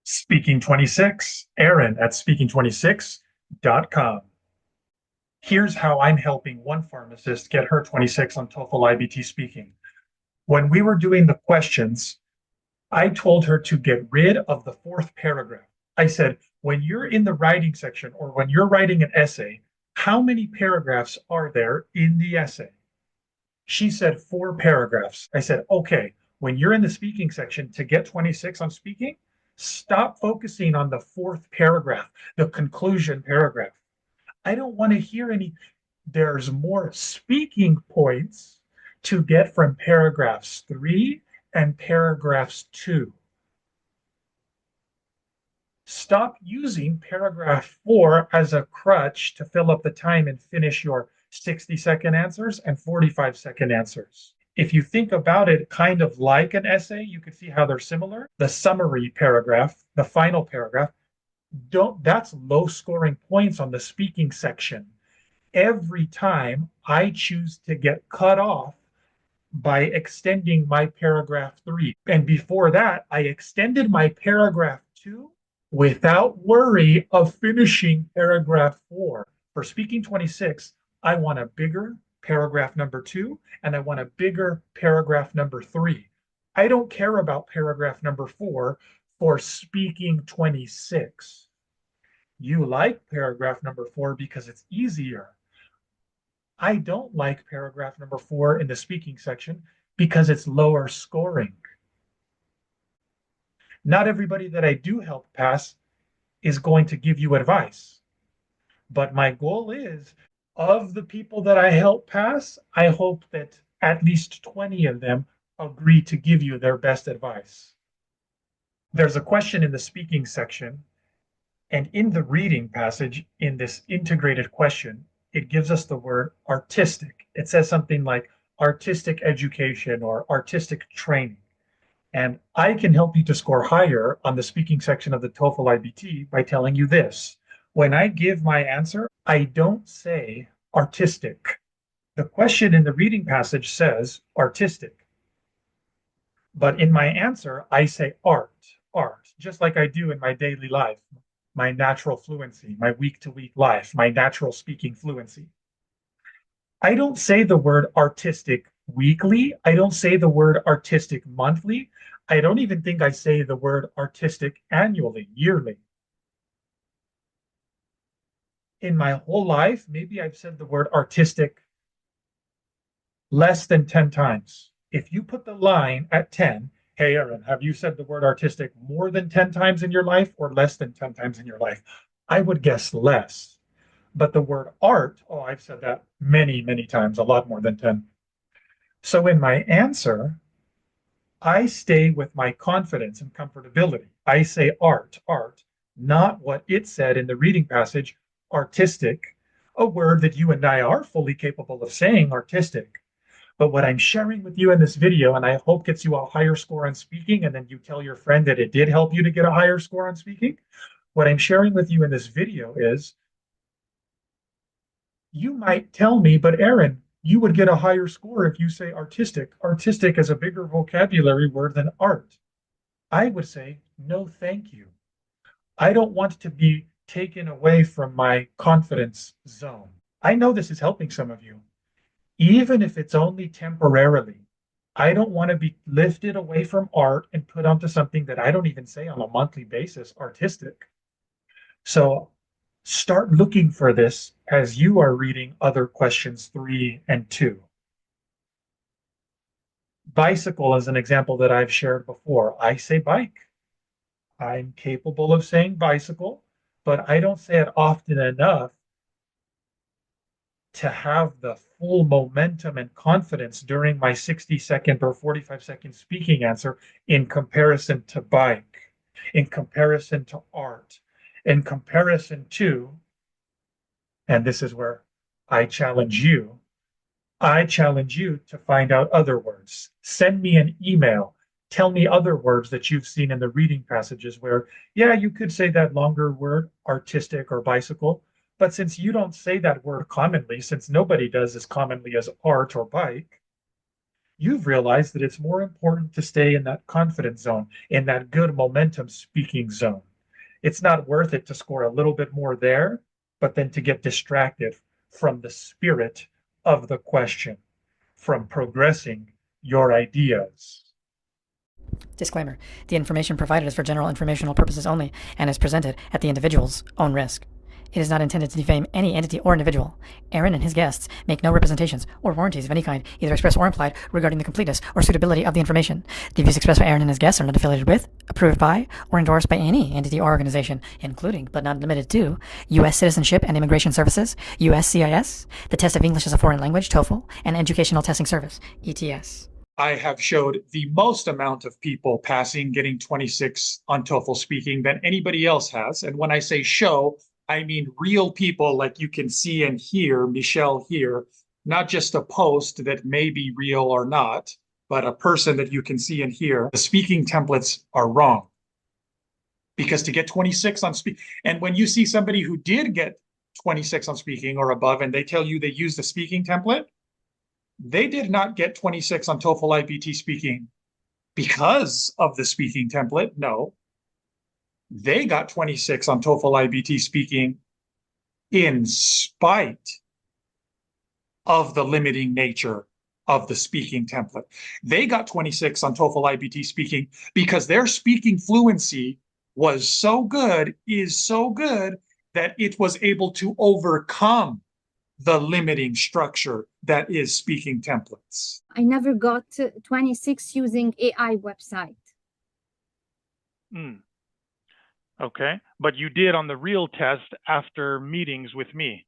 Speaking 26, Aaron at speaking26.com. Here's how I'm helping one pharmacist get her 26 on TOEFL IBT speaking. When we were doing the questions, I told her to get rid of the fourth paragraph. I said, when you're in the writing section or when you're writing an essay, how many paragraphs are there in the essay? She said 4 paragraphs. I said, okay, when you're in the speaking section to get 26 on speaking, stop focusing on the fourth paragraph, the conclusion paragraph. I don't want to hear any. There's more speaking points to get from paragraphs 3 and paragraphs 2. Stop using paragraph 4 as a crutch to fill up the time and finish your 60-second answers and 45-second answers. If you think about it kind of like an essay, you can see how they're similar. The summary paragraph, the final paragraph, that's low scoring points on the speaking section. Every time I choose to get cut off by extending my paragraph 3. And before that, I extended my paragraph 2 without worry of finishing paragraph 4. For speaking 26, I want a bigger paragraph number 2 and I want a bigger paragraph number 3. I don't care about paragraph number 4 for speaking 26. You like paragraph number 4 because it's easier. I don't like paragraph number 4 in the speaking section because it's lower scoring. Not everybody that I do help pass is going to give you advice. But my goal is, of the people that I help pass, I hope that at least 20 of them agree to give you their best advice. There's a question in the speaking section, and in the reading passage, in this integrated question, it gives us the word artistic. It says something like artistic education or artistic training. And I can help you to score higher on the speaking section of the TOEFL IBT by telling you this. When I give my answer, I don't say artistic. The question in the reading passage says artistic. But in my answer, I say art, just like I do in my daily life, my natural fluency, my week-to-week life, my natural speaking fluency. I don't say the word artistic weekly. I don't say the word artistic monthly. I don't even think I say the word artistic annually, yearly. In my whole life, maybe I've said the word artistic less than 10 times. If you put the line at 10, hey, Aaron, have you said the word artistic more than 10 times in your life or less than 10 times in your life? I would guess less. But the word art, oh, I've said that many, many times, a lot more than 10. So in my answer, I stay with my confidence and comfortability. I say art, not what it said in the reading passage, artistic, a word that you and I are fully capable of saying, artistic. But what I'm sharing with you in this video, and I hope gets you a higher score on speaking, and then you tell your friend that it did help you to get a higher score on speaking. What I'm sharing with you in this video is, you might tell me, but Aaron, you would get a higher score if you say artistic. Artistic is a bigger vocabulary word than art. I would say, no, thank you. I don't want to be taken away from my confidence zone. I know this is helping some of you, even if it's only temporarily. I don't want to be lifted away from art and put onto something that I don't even say on a monthly basis, artistic. So start looking for this as you are reading other questions 3 and 2. Bicycle is an example that I've shared before. I say bike. I'm capable of saying bicycle, but I don't say it often enough to have the full momentum and confidence during my 60-second or 45-second speaking answer in comparison to bike, in comparison to art, in comparison to, and this is where I challenge you, to find out other words. Send me an email. Tell me other words that you've seen in the reading passages where, yeah, you could say that longer word, artistic or bicycle, but since you don't say that word commonly, since nobody does as commonly as art or bike, you've realized that it's more important to stay in that confidence zone, in that good momentum speaking zone. It's not worth it to score a little bit more there, but then to get distracted from the spirit of the question, from progressing your ideas. Disclaimer: the information provided is for general informational purposes only and is presented at the individual's own risk. It is not intended to defame any entity or individual. Aaron and his guests make no representations or warranties of any kind, either express or implied, regarding the completeness or suitability of the information. The views expressed by Aaron and his guests are not affiliated with, approved by, or endorsed by any entity or organization, including, but not limited to, U.S. Citizenship and Immigration Services, USCIS, the Test of English as a Foreign Language, TOEFL, and Educational Testing Service, ETS. I have showed the most amount of people passing, getting 26 on TOEFL speaking than anybody else has. And when I say show, I mean real people like you can see and hear Michelle here, not just a post that may be real or not, but a person that you can see and hear. The speaking templates are wrong. Because to get 26 on speak, and when you see somebody who did get 26 on speaking or above, and they tell you they used a speaking template, they did not get 26 on TOEFL IBT speaking because of the speaking template. No, they got 26 on TOEFL IBT speaking in spite of the limiting nature of the speaking template. They got 26 on TOEFL IBT speaking because their speaking fluency was so good, is so good, that it was able to overcome the limiting structure that is speaking templates. I never got 26 using AI website. Okay, but you did on the real test after meetings with me.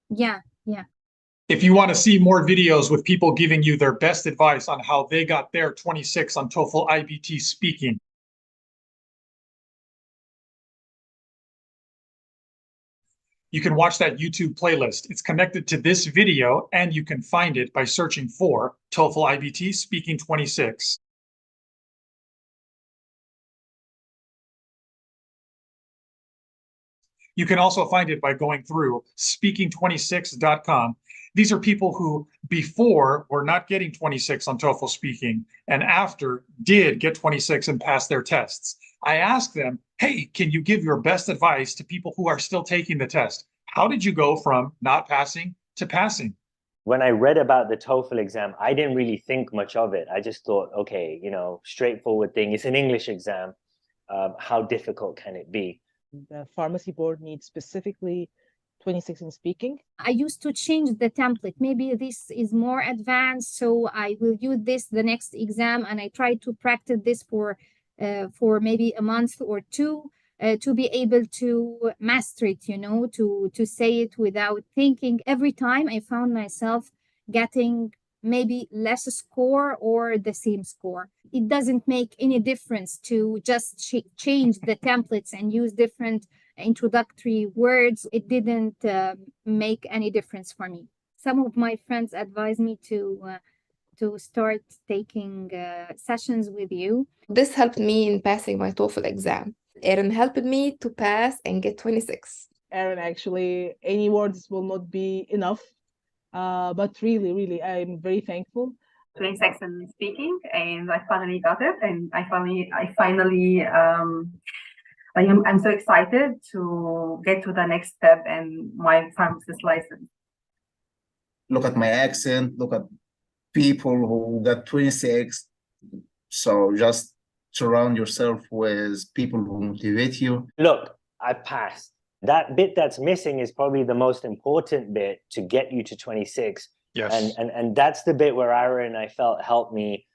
Yeah. If you want to see more videos with people giving you their best advice on how they got their 26 on TOEFL IBT speaking, you can watch that YouTube playlist. It's connected to this video, and you can find it by searching for TOEFL IBT Speaking 26. You can also find it by going through speaking26.com. These are people who before were not getting 26 on TOEFL speaking and after did get 26 and pass their tests. I asked them, hey, can you give your best advice to people who are still taking the test? How did you go from not passing to passing? When I read about the TOEFL exam, I didn't really think much of it. I just thought, okay, straightforward thing. It's an English exam. How difficult can it be? The pharmacy board needs specifically 26 in speaking. I used to change the template. Maybe this is more advanced, so I will use this the next exam, and I try to practice this for maybe a month or two to be able to master it, to say it without thinking. Every time I found myself getting maybe less score or the same score. It doesn't make any difference to just change the templates and use different introductory words. It didn't make any difference for me. Some of my friends advised me to start taking sessions with you. This helped me in passing my TOEFL exam. Aaron helped me to pass and get 26. Aaron, actually, any words will not be enough. But really, I'm very thankful. 26 in speaking, and I finally got it, and I'm so excited to get to the next step in my pharmacist license. Look at my accent, look at people who got 26. So just surround yourself with people who motivate you. Look, I passed. That bit that's missing is probably the most important bit to get you to 26. Yes. And that's the bit where Aaron, I felt, helped me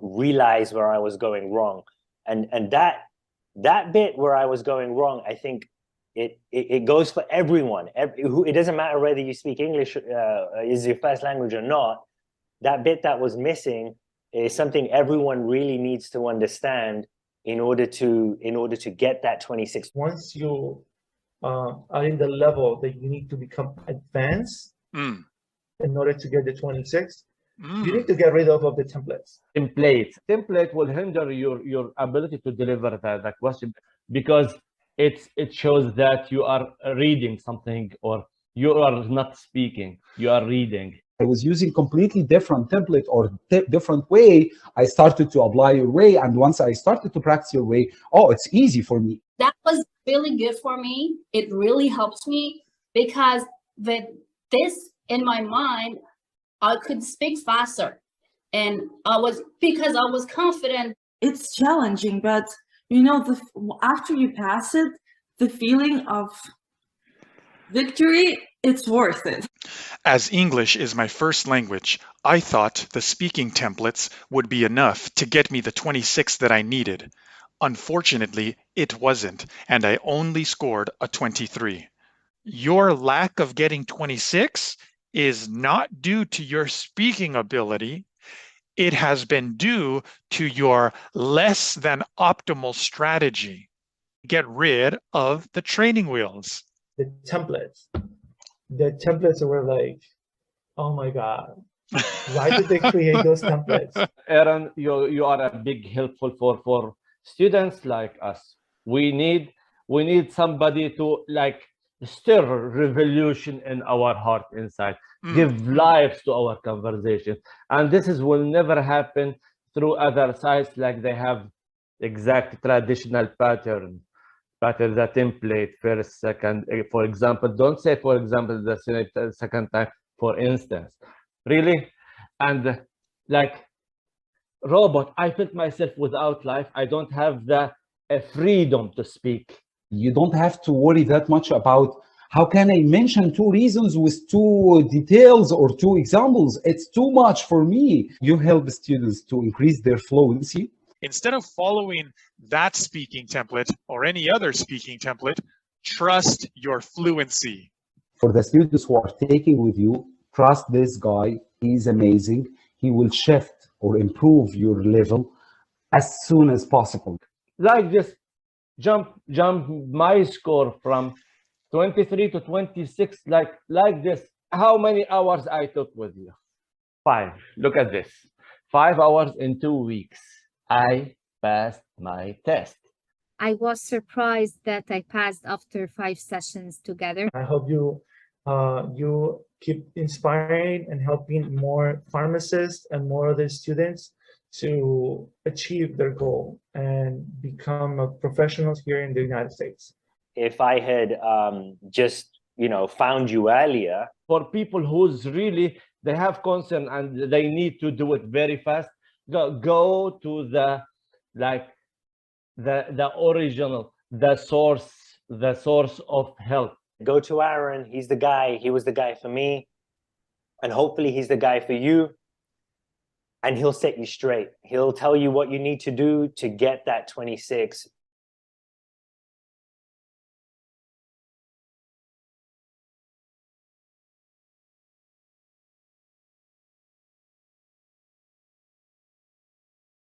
realize where I was going wrong. And that bit where I was going wrong, I think it goes for everyone. It doesn't matter whether you speak English is your first language or not. That bit that was missing is something everyone really needs to understand in order to get that 26. Once you are in the level that you need to become advanced in order to get the 26, you need to get rid of the templates. Template will hinder your ability to deliver the question, because it shows that you are reading something or you are not speaking, you are reading. I was using completely different template or different way. I started to apply your way. And once I started to practice your way, oh, it's easy for me. That was really good for me. It really helps me because with this in my mind, I could speak faster. And because I was confident. It's challenging, but you know, after you pass it, the feeling of victory, it's worth it. As English is my first language, I thought the speaking templates would be enough to get me the 26 that I needed. Unfortunately, it wasn't, and I only scored a 23. Your lack of getting 26 is not due to your speaking ability. It has been due to your less than optimal strategy. Get rid of the training wheels. The templates were like, oh my God, why did they create those templates? Aaron, you are a big helpful for students like us. We need somebody to like stir revolution in our heart inside, give life to our conversation. And this will never happen through other sites like they have exact traditional pattern, the template, first, second, for example. Don't say, for example, the second time, for instance. Really? And like robot, I felt myself without life. I don't have the freedom to speak. You don't have to worry that much about how can I mention 2 reasons with 2 details or 2 examples. It's too much for me. You help students to increase their fluency. Instead of following that speaking template or any other speaking template, trust your fluency. For the students who are taking with you, trust this guy. He's amazing. He will shift or improve your level as soon as possible. Like this, jump my score from 23 to 26, like this. How many hours I took with you? 5. Look at this. 5 hours in 2 weeks. I passed my test. I was surprised that I passed after 5 sessions together. I hope you keep inspiring and helping more pharmacists and more other students to achieve their goal and become professionals here in the United States. If I had just, found you earlier. For people who's really, they have concern and they need to do it very fast, go to the original, the source of help. Go to Aaron. He's the guy. He was the guy for me. And hopefully he's the guy for you. And he'll set you straight. He'll tell you what you need to do to get that 26.